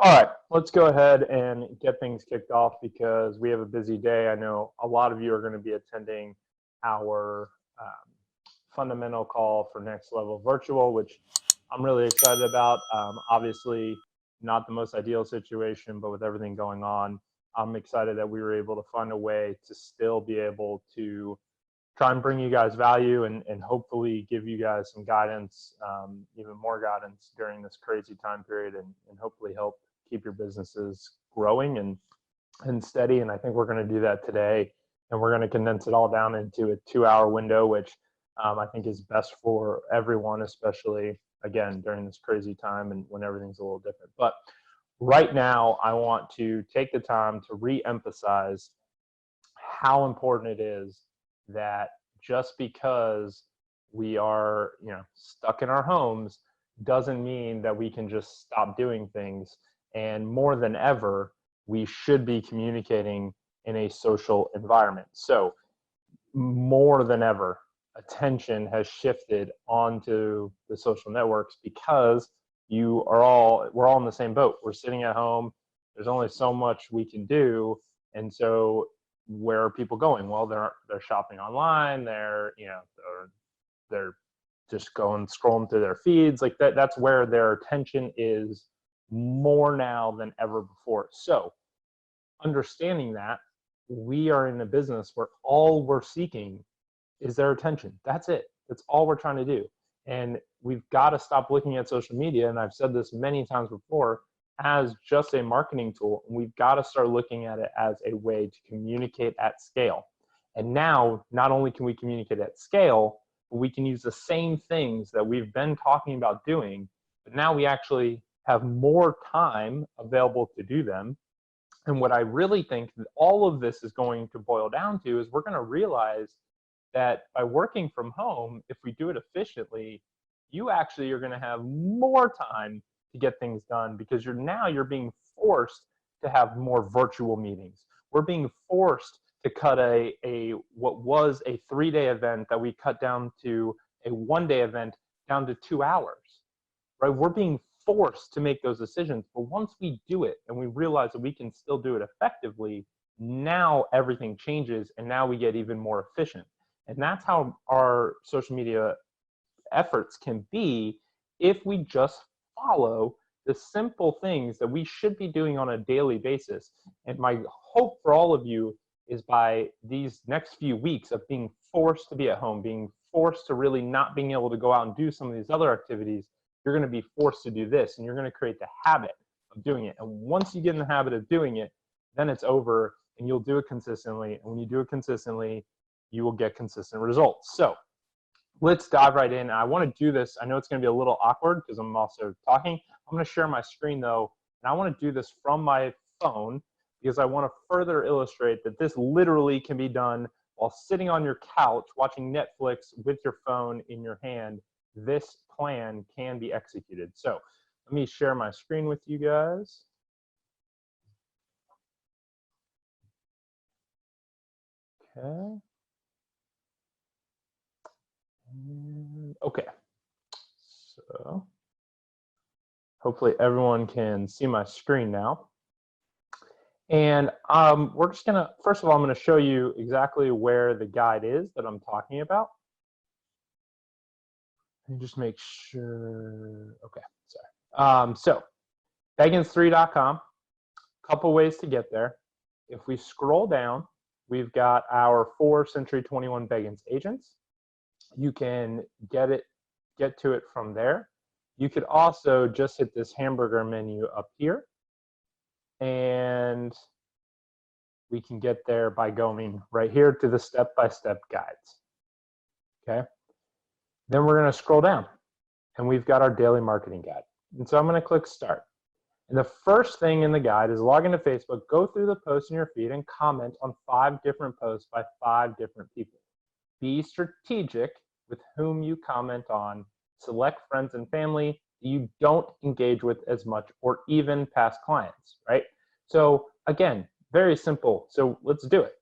All right, let's go ahead and get things kicked off because we have a busy day. I know a lot of you are going to be attending our fundamental call for Next Level Virtual, which I'm really excited about. Obviously, not the most ideal situation, but with everything going on, I'm excited that we were able to find a way to still be able to try and bring you guys value and hopefully give you guys some guidance, even more guidance during this crazy time period, and hopefully help keep your businesses growing and steady. And I think we're going to do that today, and we're going to condense it all down into a 2-hour window, which I think is best for everyone, especially again during this crazy time and when everything's a little different. But right now, I want to take the time to re-emphasize how important it is that just because we are, stuck in our homes doesn't mean that we can just stop doing things. And more than ever, we should be communicating in a social environment. So more than ever, attention has shifted onto the social networks because we're all in the same boat. We're sitting at home. There's only so much we can do. And so where are people going? Well, they're shopping online. They're just scrolling through their feeds like that. That's where their attention is more now than ever before. So understanding that, we are in a business where all we're seeking is their attention. That's it. That's all we're trying to do. And we've got to stop looking at social media, and I've said this many times before, as just a marketing tool. We've got to start looking at it as a way to communicate at scale. And now, not only can we communicate at scale, but we can use the same things that we've been talking about doing, but now we actually have more time available to do them. And what I really think that all of this is going to boil down to is we're going to realize that by working from home, if we do it efficiently, you actually are going to have more time to get things done because you're being forced to have more virtual meetings. We're being forced to cut what was a 3-day event that we cut down to a 1-day event down to 2 hours, right? We're being forced to make those decisions. But once we do it and we realize that we can still do it effectively, now everything changes and now we get even more efficient. And that's how our social media efforts can be if we just follow the simple things that we should be doing on a daily basis. And my hope for all of you is by these next few weeks of being forced to be at home, being forced to really not being able to go out and do some of these other activities, you're going to be forced to do this, and you're going to create the habit of doing it. And once you get in the habit of doing it, then it's over, and you'll do it consistently. And when you do it consistently, you will get consistent results. So let's dive right in. I want to do this. I know it's going to be a little awkward because I'm also talking. I'm going to share my screen though, and I want to do this from my phone because I want to further illustrate that this literally can be done while sitting on your couch watching Netflix with your phone in your hand. This plan can be executed. So let me share my screen with you guys. Okay. Okay. So hopefully everyone can see my screen now. And we're just gonna, first of all, I'm gonna show you exactly where the guide is that I'm talking about. Let me just make sure, okay, sorry. So Beggins3.com, couple ways to get there. If we scroll down, we've got our 4 Century 21 Beggins agents. You can get to it from there. You could also just hit this hamburger menu up here, and we can get there by going right here to the step-by-step guides. Okay. Then we're going to scroll down, and we've got our daily marketing guide. And so I'm going to click start. And the first thing in the guide is log into Facebook, go through the posts in your feed, and comment on 5 different posts by 5 different people. Be strategic with whom you comment on. Select friends and family you don't engage with as much, or even past clients, right? So again, very simple. So let's do it.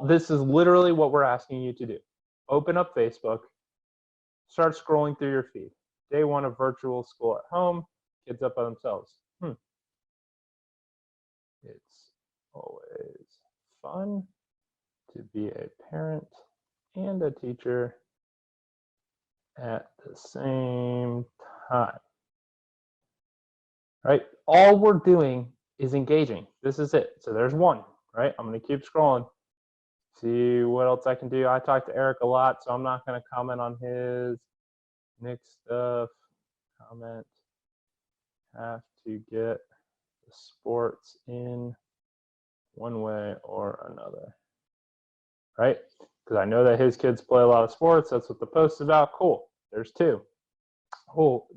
This is literally what we're asking you to do. Open up Facebook, start scrolling through your feed. Day 1 of virtual school at home, kids up by themselves. always fun to be a parent and a teacher at the same time. Right? All we're doing is engaging. This is it. So there's one, right? I'm going to keep scrolling. See what else I can do. I talk to Eric a lot, so I'm not going to comment on his Nick stuff. Comment. Have to get the sports in one way or another. Right? Because I know that his kids play a lot of sports. That's what the post is about. Cool. There's two. Cool.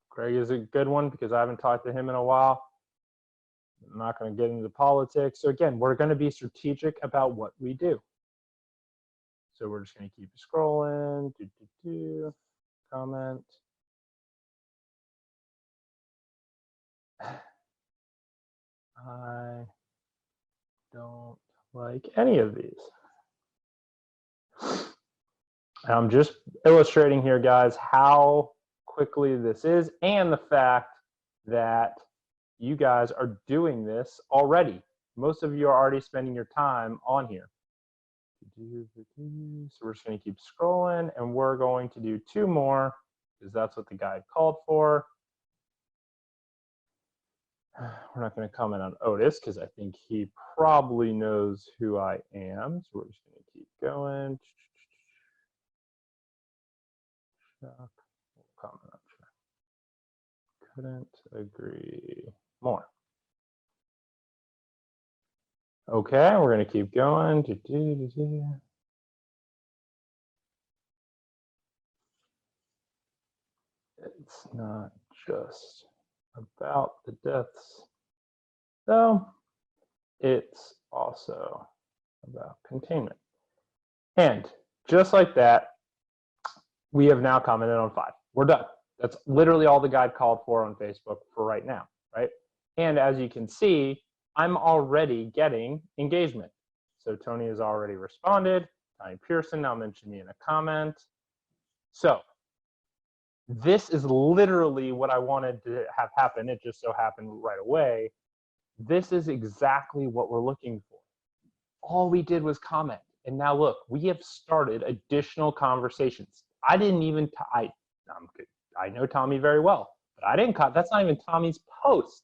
Greg is a good one because I haven't talked to him in a while. I'm not going to get into politics. So again, we're going to be strategic about what we do. So we're just going to keep scrolling. Comment. I don't like any of these. And I'm just illustrating here, guys, how quickly this is and the fact that you guys are doing this already. Most of you are already spending your time on here. So we're just going to keep scrolling, and we're going to do two more because that's what the guide called for. We're not going to comment on Otis because I think he probably knows who I am. So we're just going to keep going. Comment on Chuck. Couldn't agree more. Okay, we're going to keep going. It's not just about the deaths, though. It's also about containment. And just like that, we have now commented on 5. We're done. That's literally all the guide called for on Facebook for right now, right? And as you can see, I'm already getting engagement. So Tony has already responded. Tony Pearson now mentioned me in a comment. So this is literally what I wanted to have happen. It just so happened right away. This is exactly what we're looking for. All we did was comment. And now look, we have started additional conversations. I didn't even, I know Tommy very well, but I didn't, that's not even Tommy's post,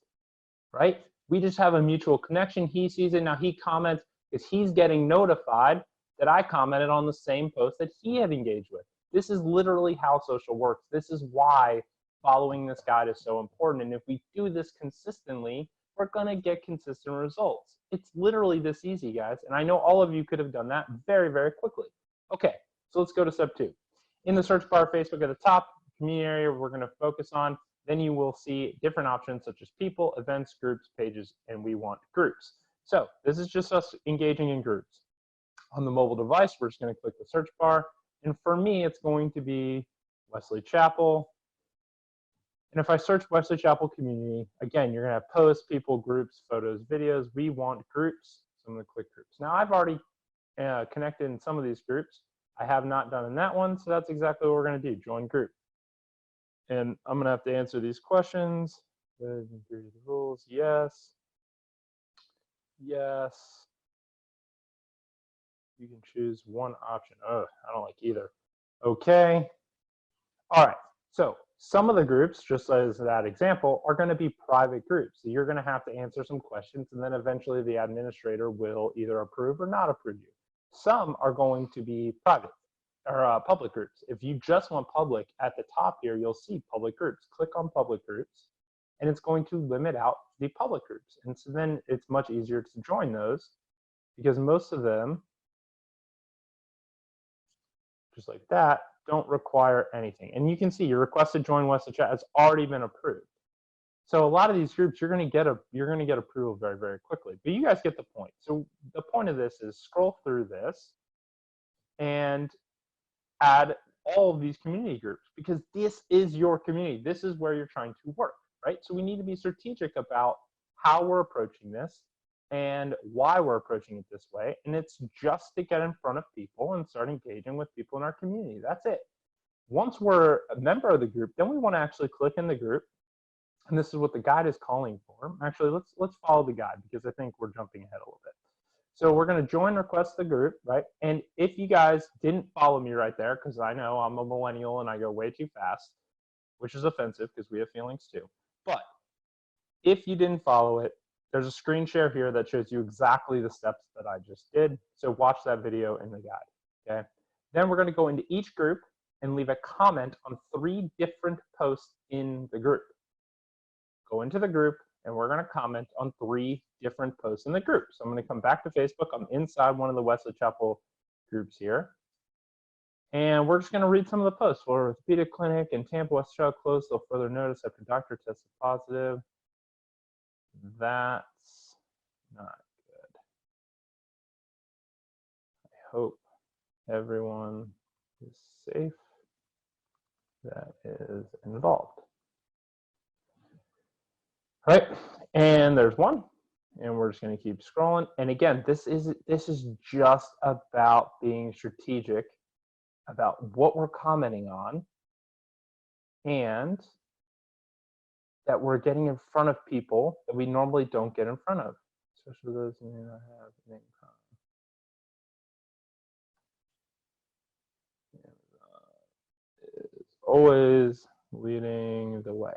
right? We just have a mutual connection. He sees it, now he comments because he's getting notified that I commented on the same post that he had engaged with. This is literally how social works. This is why following this guide is so important. And if we do this consistently, we're gonna get consistent results. It's literally this easy, guys. And I know all of you could have done that very, very quickly. Okay, so let's go to step 2. In the search bar, Facebook at the top, community area we're gonna focus on, then you will see different options such as people, events, groups, pages, and we want groups. So this is just us engaging in groups. On the mobile device, we're just gonna click the search bar. And for me, it's going to be Wesley Chapel. And if I search Wesley Chapel community, again, you're gonna have posts, people, groups, photos, videos. We want groups, so I'm gonna click groups. Now I've already connected in some of these groups. I have not done in that one, so that's exactly what we're gonna do, join group. And I'm gonna have to answer these questions. The rules, yes. Yes. You can choose one option. Oh, I don't like either. Okay. All right. So some of the groups, just as that example, are going to be private groups. So you're going to have to answer some questions, and then eventually the administrator will either approve or not approve you. Some are going to be private or public groups. If you just want public, at the top here, you'll see public groups. Click on public groups, and it's going to limit out the public groups. And so then it's much easier to join those because most of them, just like that, don't require anything. And you can see your request to join Wesley Chat has already been approved. So a lot of these groups, you're going to get approval very, very quickly. But you guys get the point. So the point of this is scroll through this and add all of these community groups because this is your community. This is where you're trying to work, right? So we need to be strategic about how we're approaching this and why we're approaching it this way. And it's just to get in front of people and start engaging with people in our community. That's it. Once we're a member of the group, then we want to actually click in the group And this is what the guide is calling for. Actually, let's follow the guide because I think we're jumping ahead a little bit. So we're going to join request the group, right? And if you guys didn't follow me right there, because I know I'm a millennial and I go way too fast, which is offensive because we have feelings too. But if you didn't follow it, there's a screen share here that shows you exactly the steps that I just did. So watch that video in the guide, okay? Then we're going to go into each group and leave a comment on 3 different posts in the group. Go into the group and we're going to comment on 3 different posts in the group. So I'm going to come back to Facebook. I'm inside one of the Wesley Chapel groups here. And we're just going to read some of the posts. For orthopedic clinic in Tampa, West Child closed till further notice after doctor tested positive. That's not good. I hope everyone is safe that is involved. All right, and there's one, and we're just going to keep scrolling. And again, this is just about being strategic about what we're commenting on, and that we're getting in front of people that we normally don't get in front of, especially those who may not have an income. Is always leading the way.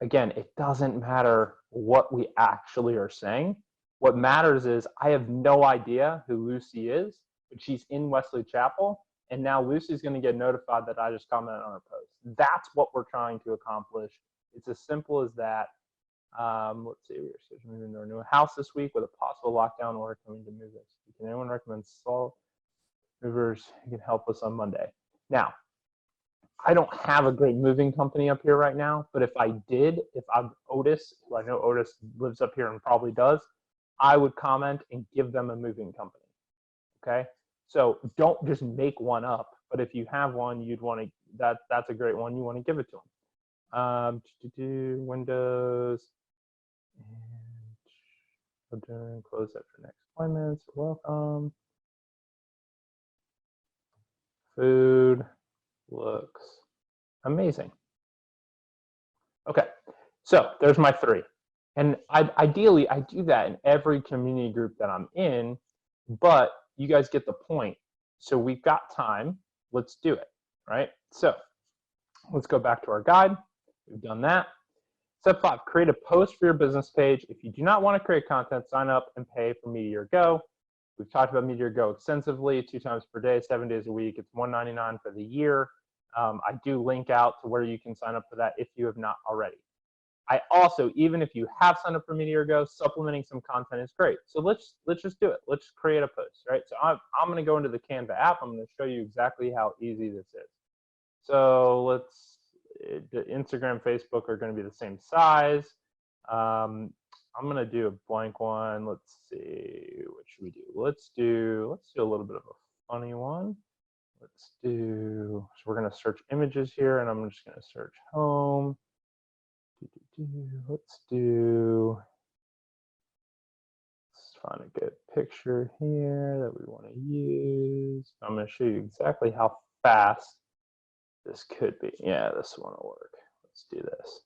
Again, it doesn't matter what we actually are saying. What matters is I have no idea who Lucy is, but she's in Wesley Chapel, and now Lucy's going to get notified that I just commented on her post. That's what we're trying to accomplish. It's as simple as that. Let's see, we're moving to our new house this week with a possible lockdown or coming to move us. Can anyone recommend salt movers who can help us on Monday? Now, I don't have a great moving company up here right now, but if I did, if I'm Otis, who I know Otis lives up here and probably does, I would comment and give them a moving company, okay? So don't just make one up, but if you have one, you'd want to, that's a great one, you want to give it to them. Windows, and close after next appointments, welcome. Food looks amazing. Okay, so there's my 3. And ideally, I do that in every community group that I'm in, but you guys get the point. So we've got time, let's do it, right? So let's go back to our guide. We've done that. Step 5, create a post for your business page. If you do not want to create content, sign up and pay for Meteor Go. We've talked about Meteor Go extensively, 2 times per day, 7 days a week. It's $199 for the year. I do link out to where you can sign up for that if you have not already. I also, even if you have signed up for Meteor Go, supplementing some content is great. So let's just do it. Let's create a post, right? So I'm going to go into the Canva app. I'm going to show you exactly how easy this is. So the Instagram, Facebook are going to be the same size. I'm going to do a blank one. Let's see, what should we do? Let's do a little bit of a funny one. So we're going to search images here, and I'm just going to search home. Let's find a good picture here that we want to use. I'm going to show you exactly how fast this could be. Yeah, this one will work. Let's do this.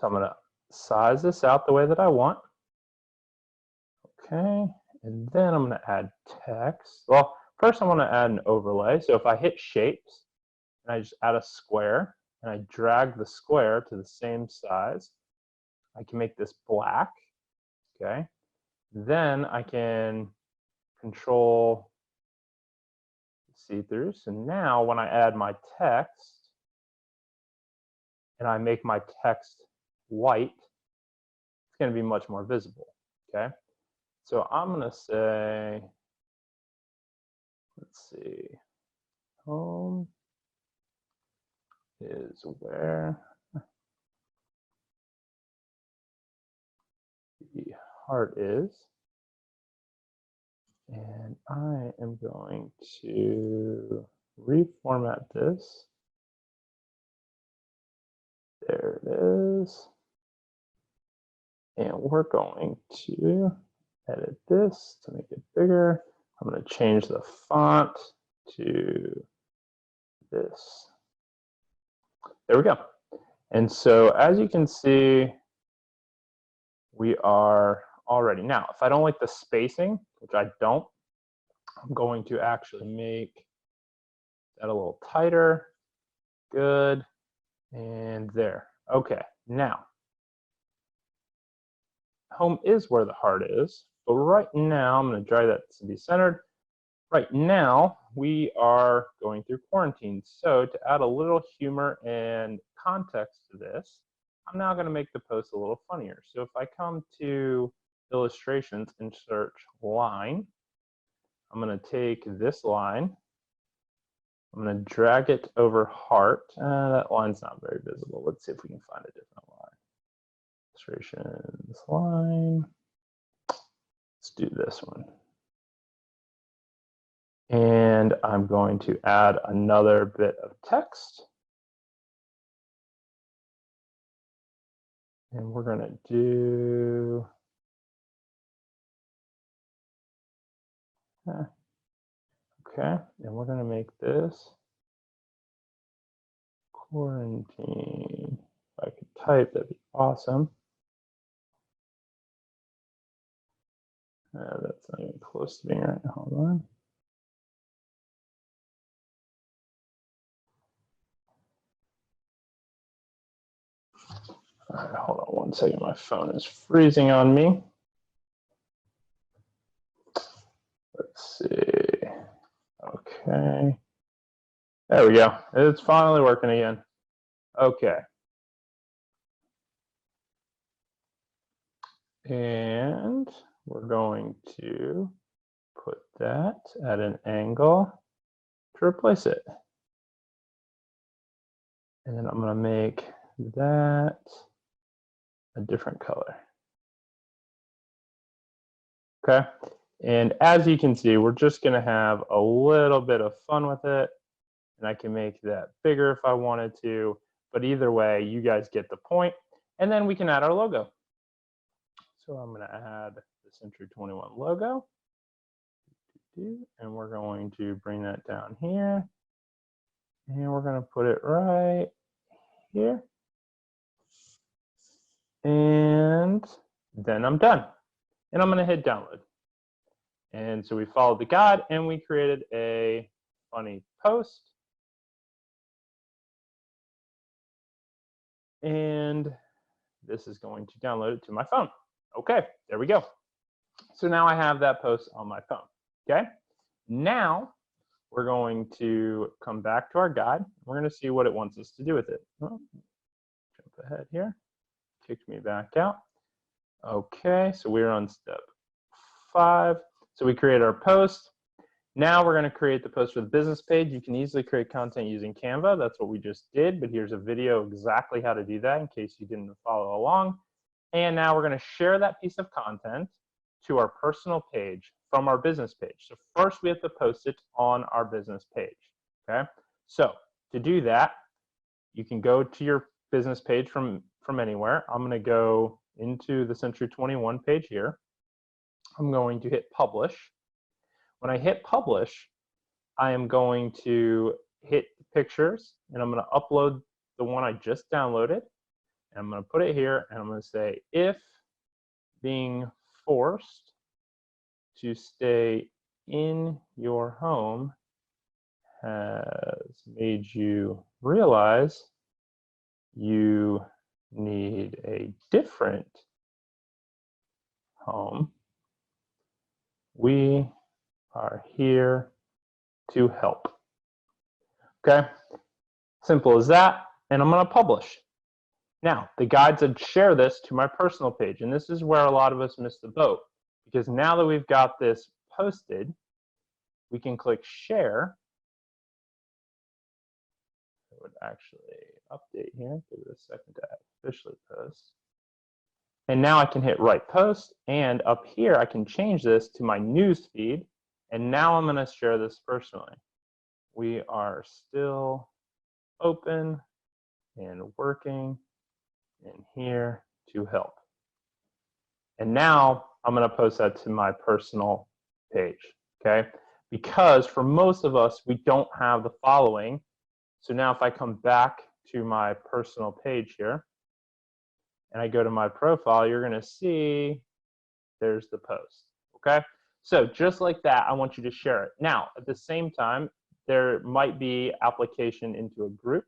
So I'm going to size this out the way that I want. Okay, and then I'm going to add text. Well, first I want to add an overlay. So if I hit shapes and I just add a square and I drag the square to the same size, I can make this black, okay? Then I can control see-through. So now when I add my text and I make my text white, it's going to be much more visible, okay? So I'm going to say, let's see, home is where the heart is. And I am going to reformat this. There it is. And we're going to edit this to make it bigger. I'm going to change the font to this. There we go. And so as you can see, we are all ready. Now, if I don't like the spacing, which I don't, I'm going to actually make that a little tighter. Good. And there. Okay. Now, home is where the heart is. But right now, I'm going to drag that to be centered. Right now, we are going through quarantine. So to add a little humor and context to this, I'm now going to make the post a little funnier. So if I come to illustrations and search line, I'm going to take this line. I'm going to drag it over heart. That line's not very visible. Let's see if we can find a different line. Illustrations line. Let's do this one. And I'm going to add another bit of text. And we're going to do, okay, and we're going to make this quarantine. If I could type, that'd be awesome. That's not even close to being right now. Hold on. All right, hold on one second. My phone is freezing on me. Let's see. Okay. There we go. It's finally working again. Okay. And we're going to put that at an angle to replace it. And then I'm going to make that a different color. Okay. And as you can see, we're just going to have a little bit of fun with it. And I can make that bigger if I wanted to. But either way, you guys get the point. And then we can add our logo. So I'm going to add the Century 21 logo. And we're going to bring that down here. And we're going to put it right here. And then I'm done. And I'm going to hit download. And so we followed the guide and we created a funny post. And this is going to download it to my phone. Okay, there we go. So now I have that post on my phone. Okay, now we're going to come back to our guide. We're going to see what it wants us to do with it. Well, jump ahead here. Kicked me back out. Okay, so we're on step 5. So we create our post. Now we're going to create the post for the business page. You can easily create content using Canva. That's what we just did, but here's a video exactly how to do that in case you didn't follow along. And now we're going to share that piece of content to our personal page from our business page. So first we have to post it on our business page. Okay, so to do that, you can go to your business page from anywhere. I'm going to go into the Century 21 page here. I'm going to hit publish. When I hit publish, I am going to hit pictures and I'm going to upload the one I just downloaded. And I'm going to put it here and I'm going to say, if being forced to stay in your home has made you realize you need a different home, we are here to help. Okay, simple as that. And I'm going to publish. Now, the guide said share this to my personal page, and this is where a lot of us miss the boat, because now that we've got this posted, we can click share. I would actually update here, give it a second to officially post. And now I can hit write post, and up here I can change this to my news feed, and now I'm going to share this personally. We are still open and working and here to help. And now I'm going to post that to my personal page, okay? Because for most of us, we don't have the following. So now if I come back to my personal page here and I go to my profile, you're going to see there's the post. Okay, so just like that, I want you to share it. Now, at the same time, there might be application into a group.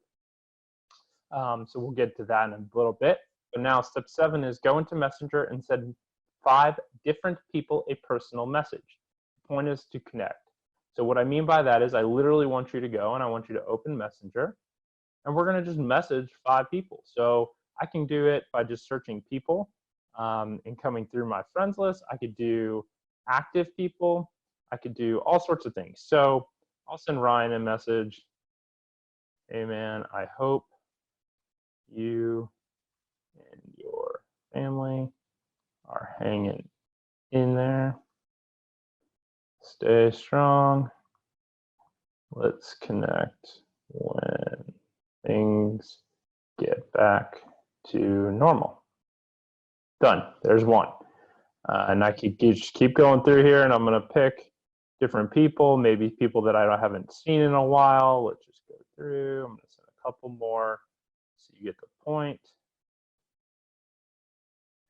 So we'll get to that in a little bit. But now step 7 is go into Messenger and send 5 different people a personal message. The point is to connect. So what I mean by that is I literally want you to go and I want you to open Messenger and we're going to just message 5 people. So I can do it by just searching people and coming through my friends list. I could do active people. I could do all sorts of things. So I'll send Ryan a message. Hey man, I hope you and your family are hanging in there. Stay strong. Let's connect when things get back to normal. Done. There's one. And I could just keep going through here, and I'm going to pick different people, maybe people that I haven't seen in a while. Let's just go through. I'm going to send a couple more so you get the point.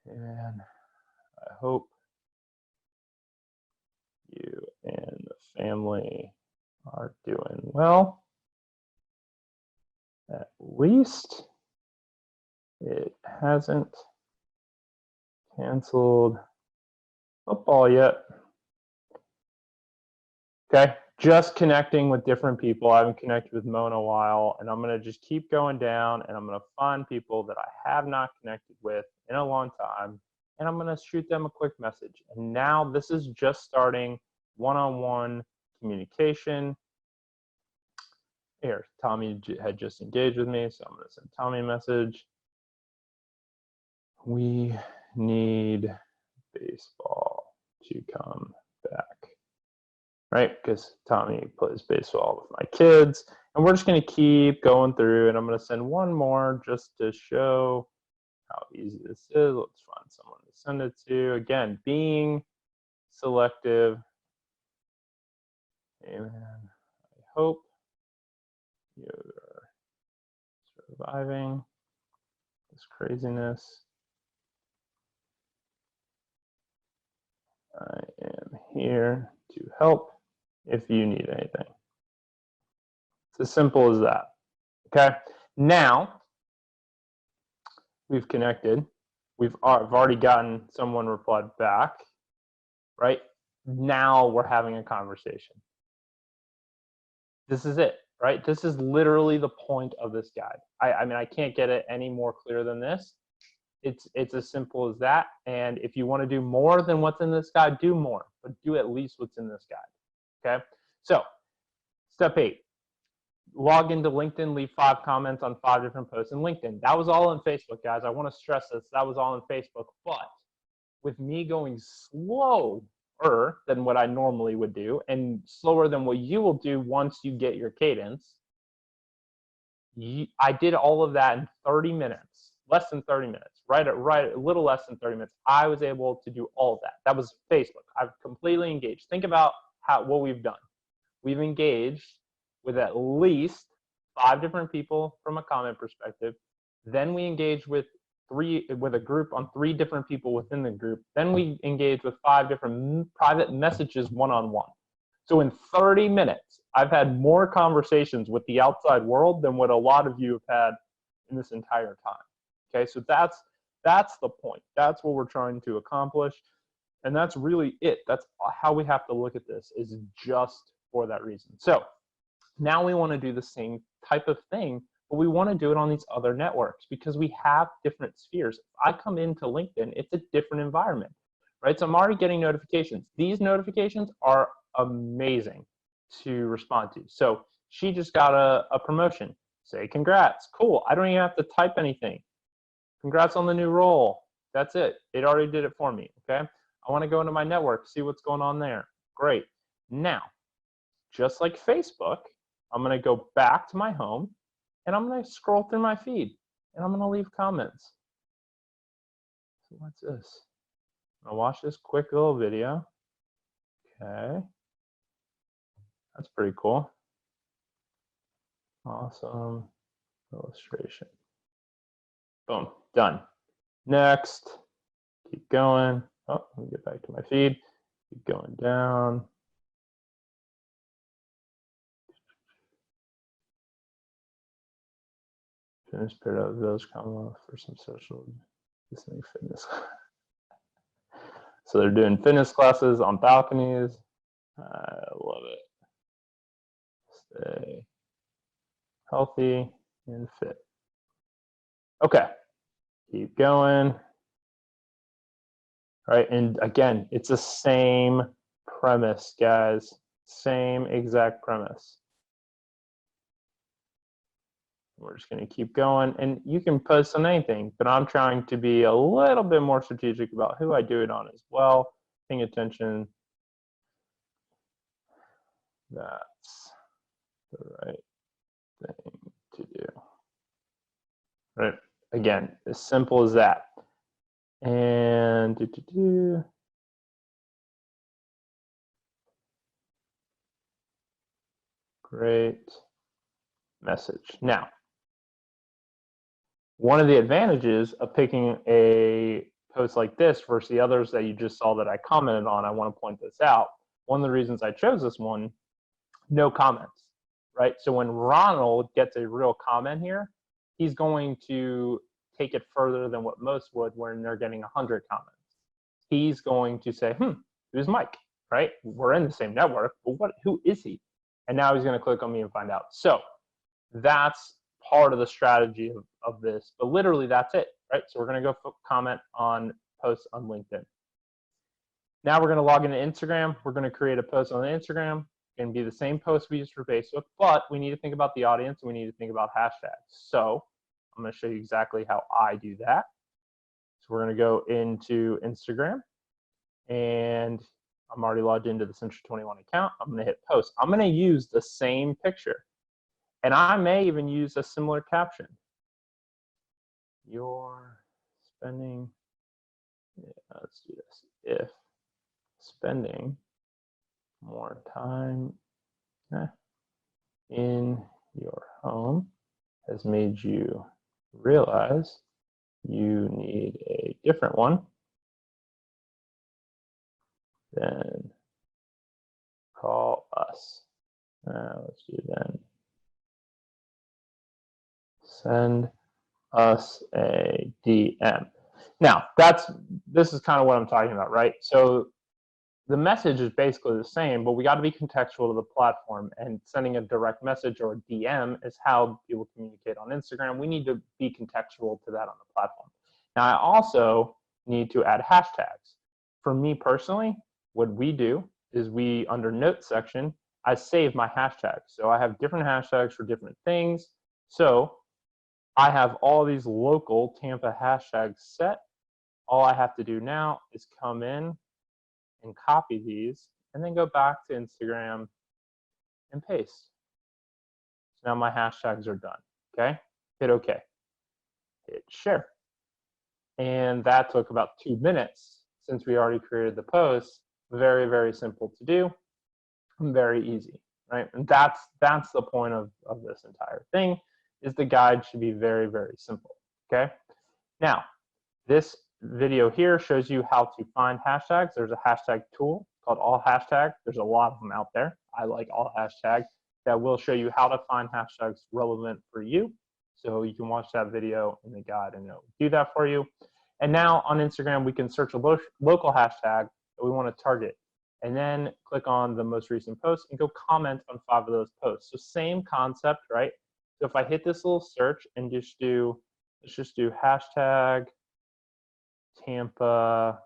And I hope you and the family are doing well. At least it hasn't canceled football yet. Okay, just connecting with different people. I haven't connected with Mo in a while, and I'm going to just keep going down, and I'm going to find people that I have not connected with in a long time, and I'm going to shoot them a quick message. And now this is just starting one-on-one communication. Here, Tommy had just engaged with me, so I'm going to send Tommy a message. We need baseball to come back, right? Because Tommy plays baseball with my kids, and we're just going to keep going through, and I'm going to send one more just to show how easy this is. Let's find someone to send it to. Again, being selective. Amen. I hope you're surviving this craziness. I am here to help if you need anything. It's as simple as that. Okay. Now we've connected. I've already gotten someone replied back, right? Now we're having a conversation. This is it, right? This is literally the point of this guide. I mean, I can't get it any more clear than this. It's as simple as that. And if you want to do more than what's in this guide, do more, but do at least what's in this guide. Okay. So step 8, log into LinkedIn, leave 5 comments on 5 different posts in LinkedIn. That was all in Facebook, guys. I want to stress this. That was all in Facebook, but with me going slower than what I normally would do and slower than what you will do once you get your cadence, I did all of that in 30 minutes, less than 30 minutes, right, a little less than 30 minutes. I was able to do all of that. That was Facebook. I've completely engaged. Think about what we've done. We've engaged with at least 5 different people from a comment perspective. Then we engaged with a group on 3 different people within the group. Then we engaged with 5 different private messages one-on-one. So in 30 minutes, I've had more conversations with the outside world than what a lot of you have had in this entire time. Okay, so that's the point. That's what we're trying to accomplish. And that's really it. That's how we have to look at this, is just for that reason. So now we want to do the same type of thing, but we want to do it on these other networks because we have different spheres. If I come into LinkedIn, it's a different environment, right? So I'm already getting notifications. These notifications are amazing to respond to. So she just got a promotion. Say congrats. Cool. I don't even have to type anything. Congrats on the new role. That's it. It already did it for me. Okay. I want to go into my network, see what's going on there. Great. Now, just like Facebook, I'm going to go back to my home and I'm going to scroll through my feed and I'm going to leave comments. So what's this? I'm going to watch this quick little video. Okay. That's pretty cool. Awesome. illustration. Boom, done. Next, keep going. Oh, let me get back to my feed. Keep going down. Fitness paired up village Commonwealth for some social listening fitness. So they're doing fitness classes on balconies. I love it. Stay healthy and fit. Okay, keep going. Right, and again, it's the same premise, guys. Same exact premise. We're just going to keep going, and you can post on anything, but I'm trying to be a little bit more strategic about who I do it on as well. Paying attention. That's the right thing to do. Right, again, as simple as that. And great message. Now, one of the advantages of picking a post like this versus the others that you just saw that I commented on, I want to point this out. One of the reasons I chose this one, no comments, right? So when Ronald gets a real comment here, he's going to take it further than what most would when they're getting 100 comments. He's going to say, who's Mike, right? We're in the same network, but who is he? And now he's going to click on me and find out. So that's part of the strategy of this, but literally that's it, right? So we're going to go comment on posts on LinkedIn. Now we're going to log into Instagram. We're going to create a post on Instagram. It's going to be the same post we used for Facebook, but we need to think about the audience and we need to think about hashtags. So I'm going to show you exactly how I do that. So we're going to go into Instagram, and I'm already logged into the Century 21 account. I'm going to hit post. I'm going to use the same picture, and I may even use a similar caption. You're spending, let's do this. If spending more time in your home has made you realize you need a different one, then call us. Let's do then. Send us a DM. Now, this is kind of what I'm talking about, right? So the message is basically the same, but we got to be contextual to the platform, and sending a direct message or a DM is how people communicate on Instagram. We need to be contextual to that on the platform. Now, I also need to add hashtags. For me personally, what we do is under notes section, I save my hashtags. So I have different hashtags for different things. So I have all these local Tampa hashtags set. All I have to do now is come in and copy these, and then go back to Instagram and paste. So now my hashtags are done, okay? Hit OK. Hit share. And that took about 2 minutes since we already created the post. Very, very simple to do and very easy, right? And that's the point of this entire thing, is the guide should be very, very simple, okay? Now, this video here shows you how to find hashtags. There's a hashtag tool called All Hashtag. There's a lot of them out there. I like All Hashtag. That will show you how to find hashtags relevant for you. So you can watch that video in the guide and it'll do that for you. And now on Instagram, we can search a local hashtag that we want to target, and then click on the most recent post and go comment on 5 of those posts. So same concept, right? So if I hit this little search and let's just do hashtag Tampa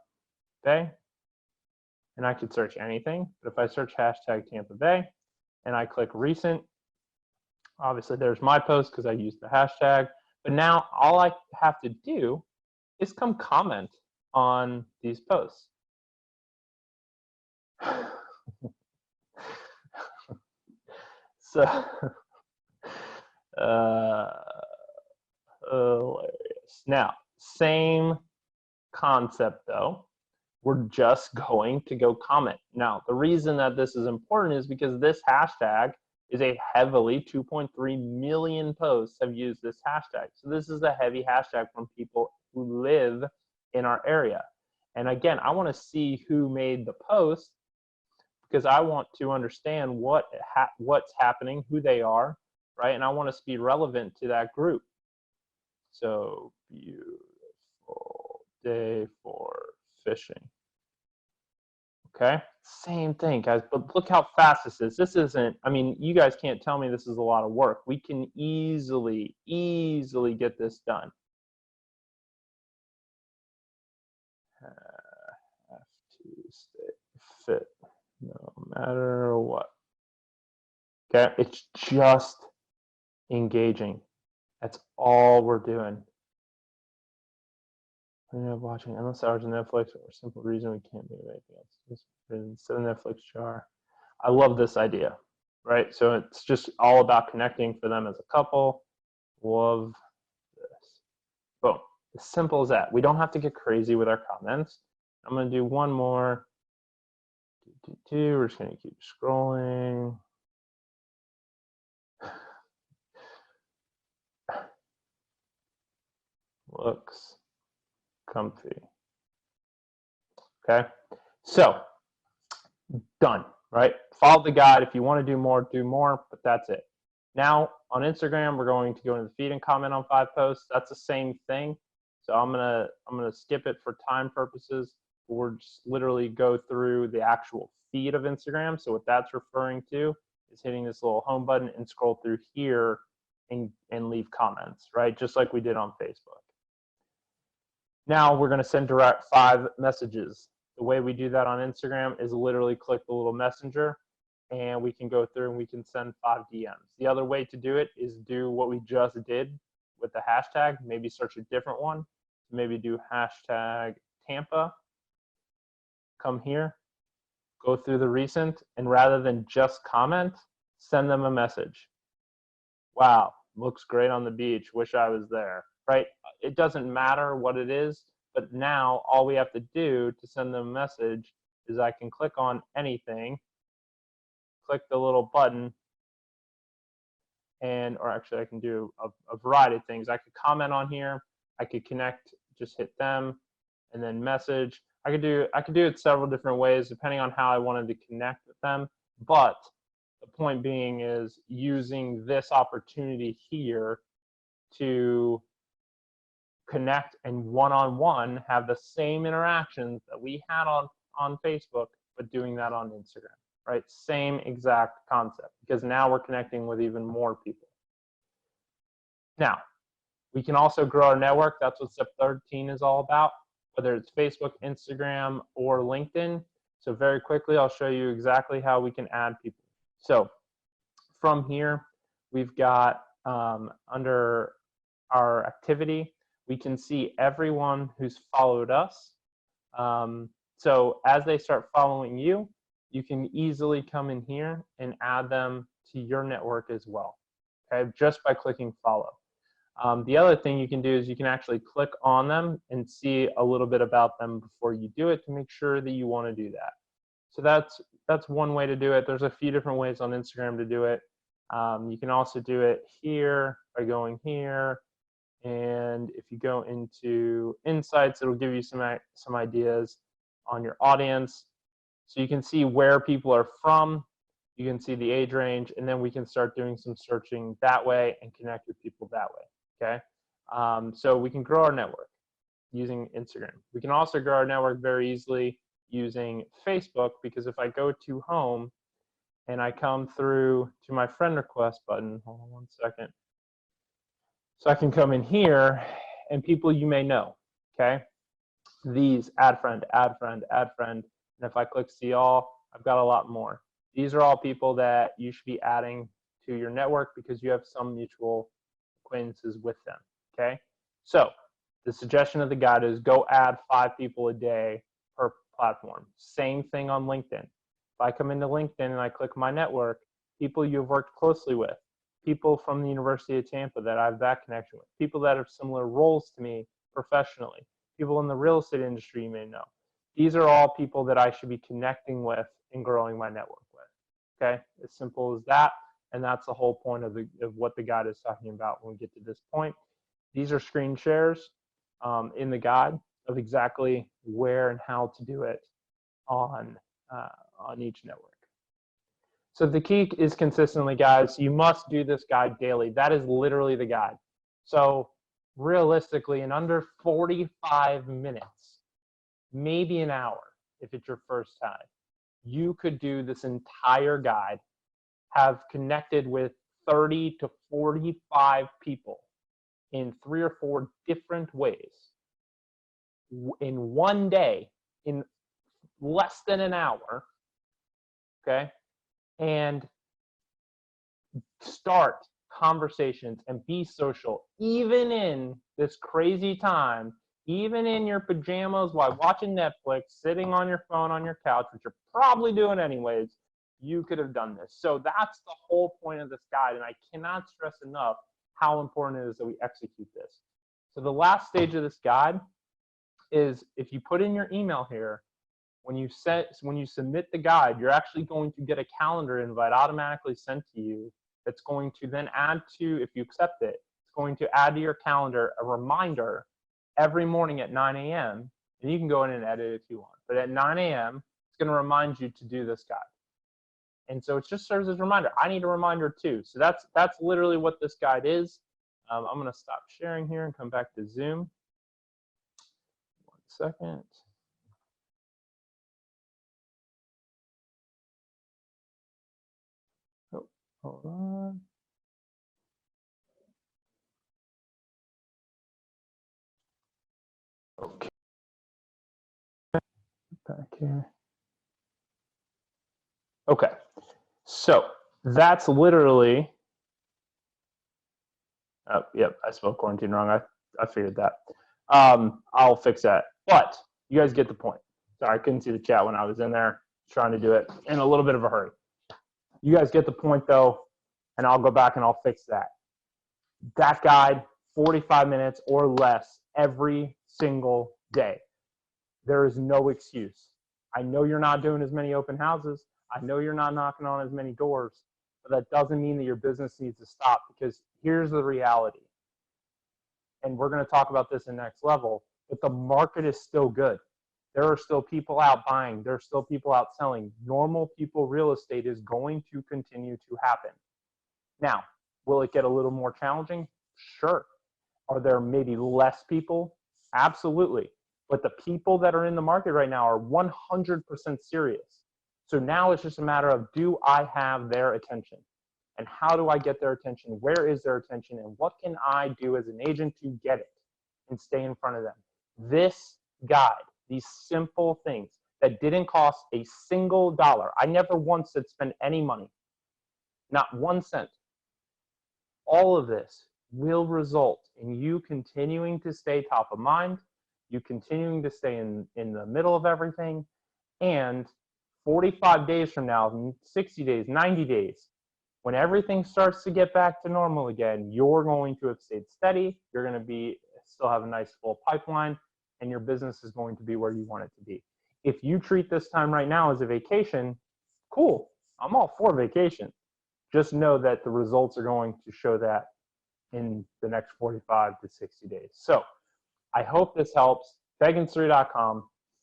Bay, and I could search anything, but if I search hashtag Tampa Bay and I click recent, obviously there's my post because I used the hashtag, but now all I have to do is come comment on these posts. So hilarious. Now, same concept though. We're just going to go comment. Now, the reason that this is important is because this hashtag is a heavily 2.3 million posts have used this hashtag. So this is a heavy hashtag from people who live in our area. And again, I want to see who made the post because I want to understand what's happening, who they are, right? And I want to be relevant to that group. So beautiful day for fishing. Okay, same thing, guys, but look how fast this is. This isn't, I mean, you guys can't tell me this is a lot of work. We can easily get this done. Have to stay fit no matter what. Okay, it's just engaging. That's all we're doing. We're watching endless hours of Netflix for a simple reason we can't do anything else. Just instead of Netflix jar. I love this idea, right? So it's just all about connecting for them as a couple. Love this. Boom. As simple as that. We don't have to get crazy with our comments. I'm going to do one more. We're just going to keep scrolling. Looks comfy. Okay, so done, right? Follow the guide. If you want to do more, but that's it. Now on Instagram, we're going to go into the feed and comment on 5 posts. That's the same thing. So I'm gonna skip it for time purposes. We're just literally go through the actual feed of Instagram. So what that's referring to is hitting this little home button and scroll through here and leave comments, right? Just like we did on Facebook. Now we're going to send direct 5 messages. The way we do that on Instagram is literally click the little messenger and we can go through and we can send 5 DMs. The other way to do it is do what we just did with the hashtag, maybe search a different one. Maybe do hashtag Tampa, come here, go through the recent, and rather than just comment, send them a message. Wow, looks great on the beach, wish I was there, right? It doesn't matter what it is, but now all we have to do to send them a message is I can click on anything, click the little button, or actually I can do a variety of things. I could comment on here, I could connect, just hit them, and then message. I could do it several different ways depending on how I wanted to connect with them, but the point being is using this opportunity here to connect and one-on-one have the same interactions that we had on Facebook, but doing that on Instagram, right? Same exact concept, because now we're connecting with even more people. Now, we can also grow our network. That's what step 13 is all about, whether it's Facebook, Instagram, or LinkedIn. So very quickly, I'll show you exactly how we can add people. So from here, we've got under our activity, we can see everyone who's followed us. So as they start following you, you can easily come in here and add them to your network as well, okay, just by clicking follow. The other thing you can do is you can actually click on them and see a little bit about them before you do it to make sure that you want to do that. So that's one way to do it. There's a few different ways on Instagram to do it. You can also do it here by going here, and if you go into insights, it'll give you some ideas on your audience. So you can see where people are from, you can see the age range, and then we can start doing some searching that way and connect with people that way, okay? So we can grow our network using Instagram. We can also grow our network very easily using Facebook, because if I go to home and I come through to my friend request button, hold on one second. So I can come in here and people you may know, okay? These add friend, add friend, add friend. And if I click see all, I've got a lot more. These are all people that you should be adding to your network because you have some mutual acquaintances with them, okay? So the suggestion of the guide is go add 5 people a day per platform. Same thing on LinkedIn. If I come into LinkedIn and I click my network, people you've worked closely with, people from the University of Tampa that I have that connection with, people that have similar roles to me professionally, people in the real estate industry you may know. These are all people that I should be connecting with and growing my network with, okay? As simple as that. And that's the whole point of what the guide is talking about when we get to this point. These are screen shares in the guide of exactly where and how to do it on each network. So the key is consistently, guys. You must do this guide daily. That is literally the guide. So realistically, in under 45 minutes, maybe an hour, if it's your first time, you could do this entire guide, have connected with 30 to 45 people in 3 or 4 different ways in one day, in less than an hour, okay? And start conversations and be social, even in this crazy time, even in your pajamas while watching Netflix, sitting on your phone on your couch, which you're probably doing anyways. You could have done this. So that's the whole point of this guide, and I cannot stress enough how important it is that we execute this. So the last stage of this guide is, if you put in your email here, when you submit the guide, you're actually going to get a calendar invite automatically sent to you that's going to then add to, if you accept it, it's going to add to your calendar a reminder every morning at 9 a.m. And you can go in and edit if you want. But at 9 a.m., it's going to remind you to do this guide. And so it just serves as a reminder. I need a reminder too. So that's literally what this guide is. I'm going to stop sharing here and come back to Zoom. 1 second. Oh, hold on. Okay. Back here. Okay. So that's literally. Oh, yep, I spelled quarantine wrong. I figured that. I'll fix that. But you guys get the point. Sorry, I couldn't see the chat when I was in there trying to do it in a little bit of a hurry. You guys get the point though, and I'll go back and I'll fix that. That guide, 45 minutes or less every single day. There is no excuse. I know you're not doing as many open houses. I know you're not knocking on as many doors, but that doesn't mean that your business needs to stop, because here's the reality. And we're going to talk about this in next level, but the market is still good. There are still people out buying. There are still people out selling. Normal people real estate is going to continue to happen. Now, will it get a little more challenging? Sure. Are there maybe less people? Absolutely. But the people that are in the market right now are 100% serious. So now it's just a matter of, do I have their attention? And how do I get their attention? Where is their attention? And what can I do as an agent to get it and stay in front of them? This guide, these simple things that didn't cost a single dollar. I never once said spend any money, not 1 cent. All of this will result in you continuing to stay top of mind, you continuing to stay in the middle of everything, and 45 days from now, 60 days, 90 days, when everything starts to get back to normal again, you're going to have stayed steady, you're going to still have a nice full pipeline, and your business is going to be where you want it to be. If you treat this time right now as a vacation, cool, I'm all for vacation. Just know that the results are going to show that in the next 45 to 60 days. So I hope this helps. Beggins3.com,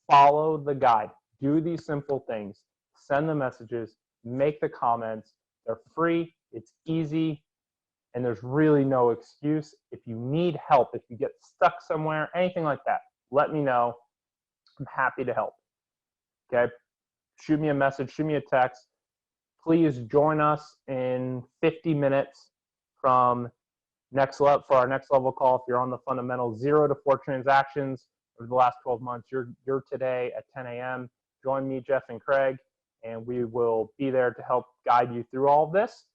follow the guide, do these simple things, send the messages, make the comments. They're free, it's easy, and there's really no excuse. If you need help, if you get stuck somewhere, anything like that, let me know. I'm happy to help. Okay? Shoot me a message, shoot me a text. Please join us in 50 minutes from for our next level call. If you're on the fundamentals, 0 to 4 transactions over the last 12 months, you're today at 10 a.m. Join me, Jeff and Craig, and we will be there to help guide you through all of this.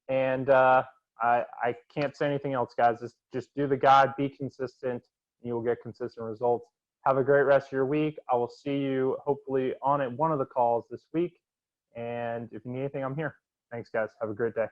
And I can't say anything else, guys. Just do the guide, be consistent, and you will get consistent results. Have a great rest of your week. I will see you hopefully on one of the calls this week. And if you need anything, I'm here. Thanks, guys. Have a great day.